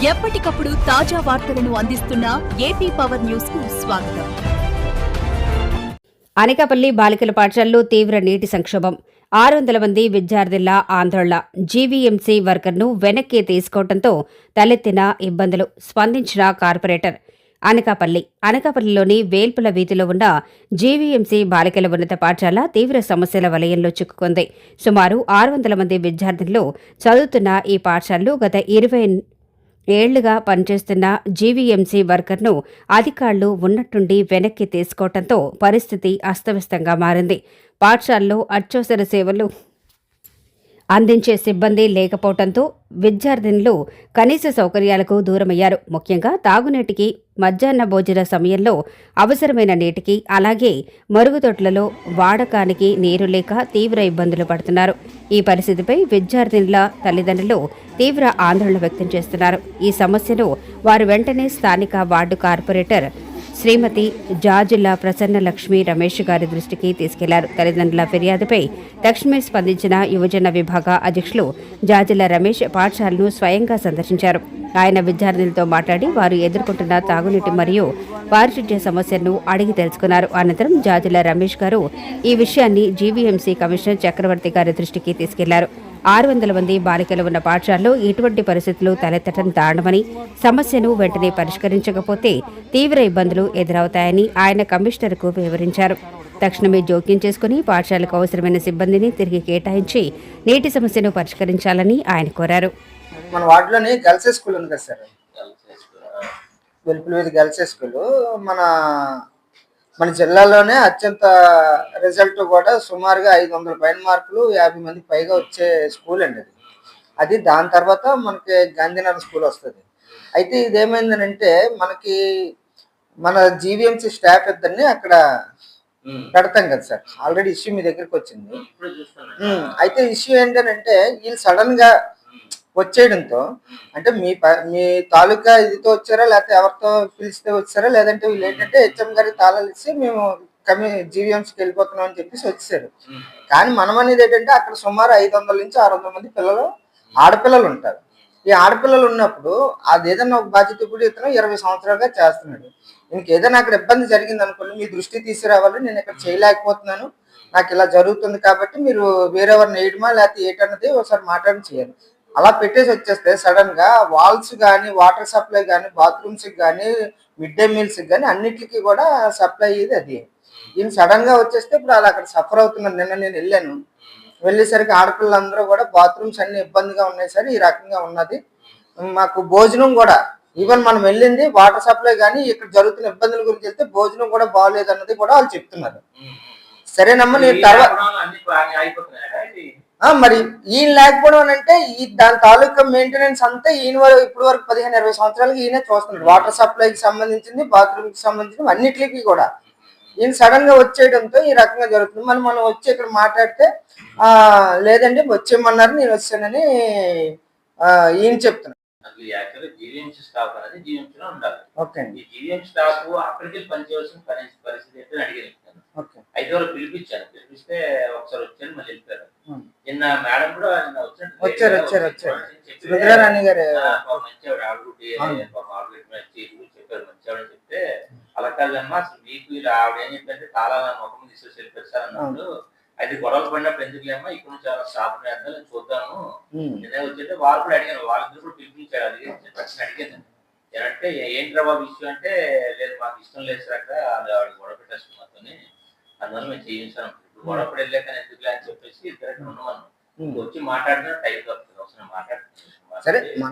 ఎప్పటికప్పుడు తాజా వార్తలను అందిస్తున్న ఏపీ పవర్ న్యూస్ కు స్వాగతం. అనకాపల్లి బాలికల పాఠశాలలో తీవ్ర నీటి సంక్షోభం. 600 మంది విద్యార్థుల ఆందోళన. జీవీఎంసీ వర్కర్ను వెనక్కి తీసుకోవడంతో తలెత్తిన ఇబ్బందులు. స్పందించిన కార్పొరేటర్. అనకాపల్లిలోని వేల్పుల వీధిలో ఉన్న జీవీఎంసీ బాలికల ఉన్నత పాఠశాల తీవ్ర సమస్యల వలయంలో చిక్కుకుంది. సుమారు 600 మంది విద్యార్థులు చదువుతున్న ఈ పాఠశాలలో గత 20 ఏళ్లుగా పనిచేస్తున్న జీవీఎంసీ వర్కర్ను అధికారులు ఉన్నట్టుండి వెనక్కి తీసుకోవడంతో పరిస్థితి అస్తవ్యస్తంగా మారింది. పాఠశాలలో అత్యవసర సేవలు అందించే సిబ్బంది లేకపోవడంతో విద్యార్థినులు కనీస సౌకర్యాలకు దూరమయ్యారు. ముఖ్యంగా తాగునీటికి, మధ్యాహ్న భోజన సమయంలో అవసరమైన నీటికి, అలాగే మరుగుదొడ్లలో వాడకానికి నీరు లేక తీవ్ర ఇబ్బందులు పడుతున్నారు. ఈ పరిస్థితిపై విద్యార్థినుల తల్లిదండ్రులు తీవ్ర ఆందోళన వ్యక్తం చేస్తున్నారు. ఈ సమస్యను వారు వెంటనే స్థానిక వార్డు కార్పొరేటర్ శ్రీమతి జాజుల ప్రసన్నలక్ష్మి రమేష్ గారి దృష్టికి తీసుకెళ్లారు. తల్లిదండ్రుల ఫిర్యాదుపై తక్షణమే స్పందించిన యువజన విభాగ అధ్యక్షులు జాజుల రమేష్ పాఠశాలను స్వయంగా సందర్శించారు. ఆయన విద్యార్థులతో మాట్లాడి వారు ఎదుర్కొంటున్న తాగునీటి మరియు పారిశుధ్య సమస్యలను అడిగి తెలుసుకున్నారు. అనంతరం జాజుల రమేష్ గారు ఈ విషయాన్ని జీవీఎంసీ కమిషనర్ చక్రవర్తి గారి దృష్టికి తీసుకెళ్లారు. 600 మంది బాలికలు ఉన్న పాఠశాలలో ఇటువంటి పరిస్థితులు తలెత్తడం దారుణమని, సమస్యను వెంటనే పరిష్కరించకపోతే తీవ్ర ఇబ్బందులు ఎదురవుతాయని ఆయన కమిషనర్కు వివరించారు. తక్షణమే జోక్యం చేసుకుని పాఠశాలకు అవసరమైన సిబ్బందిని తిరిగి కేటాయించి నీటి సమస్యను పరిష్కరించాలని ఆయన కోరారు. మన వార్డులోని గర్ల్స్ స్కూల్ ఉంది కదా సార్, వెలుపులవీధి గర్ల్స్ స్కూల్ మన జిల్లాలోనే అత్యంత రిజల్ట్ కూడా సుమారుగా 500 పైన మార్కులు, 50 మందికి పైగా వచ్చే స్కూల్ అండి అది. దాని తర్వాత మనకి గాంధీనగర్ స్కూల్ వస్తుంది. అయితే ఇదేమైందనంటే మన జీవీఎంసీ స్టాఫ్ ఇద్దరిని అక్కడ పెడతాం కదా సార్. ఆల్రెడీ ఇష్యూ మీ దగ్గరికి వచ్చింది. అయితే ఇష్యూ ఏంటంటే వీళ్ళు సడన్ గా వచ్చేయడంతో, అంటే మీ తాలూకా ఇదితో వచ్చారా, లేకపోతే ఎవరితో పిలిస్తే వచ్చారా, లేదంటే వీళ్ళు ఏంటంటే హెచ్ఎం గారికి తాళాలు ఇచ్చి మేము జీవీఎంసీకి వెళ్ళిపోతున్నాం అని చెప్పేసి వచ్చేసారు. కానీ మనం అనేది ఏంటంటే అక్కడ సుమారు 500 నుంచి 600 మంది ఆడపిల్లలు ఉంటారు. ఈ ఆడపిల్లలు ఉన్నప్పుడు అది ఏదైనా ఒక బాధ్యత, ఇప్పుడు ఇతను 20 సంవత్సరాలుగా చేస్తున్నాడు. ఇంకేదైనా అక్కడ ఇబ్బంది జరిగింది అనుకోండి, మీ దృష్టి తీసుకురావాలి, నేను ఇక్కడ చేయలేకపోతున్నాను, నాకు ఇలా జరుగుతుంది కాబట్టి మీరు వేరెవరిని వేయడమా లేకపోతే ఏంటన్నది ఒకసారి మాట్లాడి చేయాలి. అలా పెట్టేసి వచ్చేస్తే సడన్ గా వాల్స్ కానీ, వాటర్ సప్లై కానీ, బాత్రూమ్స్ కానీ, మిడ్ డే మీల్స్ కానీ అన్నిటికీ కూడా సప్లై అయ్యేది అది. ఈయన సడన్ గా వచ్చేస్తే ఇప్పుడు అలా అక్కడ సఫర్ అవుతున్నారు. నిన్న నేను వెళ్ళేసరికి ఆడపిల్లలందరూ కూడా బాత్రూమ్స్ అన్ని ఇబ్బందిగా ఉన్నాయి సార్, ఈ రకంగా ఉన్నది. మాకు భోజనం కూడా, ఈవెన్ మనం వెళ్ళింది వాటర్ సప్లై కానీ ఇక్కడ జరుగుతున్న ఇబ్బందుల గురించి వెళ్తే భోజనం కూడా బాగోలేదు అన్నది కూడా వాళ్ళు చెప్తున్నారు. సరేనమ్మా, నేను తర్వాత మరి ఈయన లేకపోవడం అంటే దాని తాలూకా మెయింటెనెన్స్ అంతా ఈయన ఇప్పటి వరకు 15-20 సంవత్సరాలకి ఈయనే చూస్తున్నాడు. వాటర్ సప్లైకి సంబంధించింది, బాత్రూమ్ కి సంబంధించింది, అన్నిటికీ కూడా ఈయన సడన్ గా వచ్చేయడంతో ఈ రకంగా జరుగుతుంది. మనం వచ్చి ఇక్కడ మాట్లాడితే లేదండి వచ్చేయమన్నారు, నేను వచ్చానని ఈయన చెప్తున్నాను. ఓకే అండి. అయితే పిలిపిస్తే ఒకసారి వచ్చాను, మళ్ళీ వెళ్ళిపోయారు. నిన్న మేడం కూడా వచ్చారు రుద్రారాణి గారు చెప్పారు, మంచివాడని చెప్తే అలా కాదమ్మా అసలు మీకు ఇలా ఆవిడ ఏం చెప్తే తాళా ముఖం తీసేసి వెళ్ళిపోయారు సార్ అన్నప్పుడు, అయితే గొడవలు పడినప్పుడు ఎందుకులేమ్మా ఇక్కడ నుంచి చాలా స్టాఫ్ నేను చూద్దాము నేనే వచ్చేస్తే వాళ్ళు కూడా అడిగాను, వాళ్ళిద్దరు కూడా పిలిపించాడు. అది ప్రశ్న అడిగాను ఏంటంటే ఏంటి బాబు ఇష్యూ అంటే, లేదు మాకు ఇష్టం లేదు సార్ అక్కడ ఆవిడ గొడవ పెట్టేస్తుంది మాతోని, అందువల్ల మేము చేయించాను. ఇప్పుడు గొడవపడి వెళ్ళాక ఎందుకులే అని చెప్పేసి ఇద్దరు ఉన్నాను. వచ్చి మాట్లాడినా టైం దొరుకుతుంది, అవసరం మాట్లాడుతున్నాను.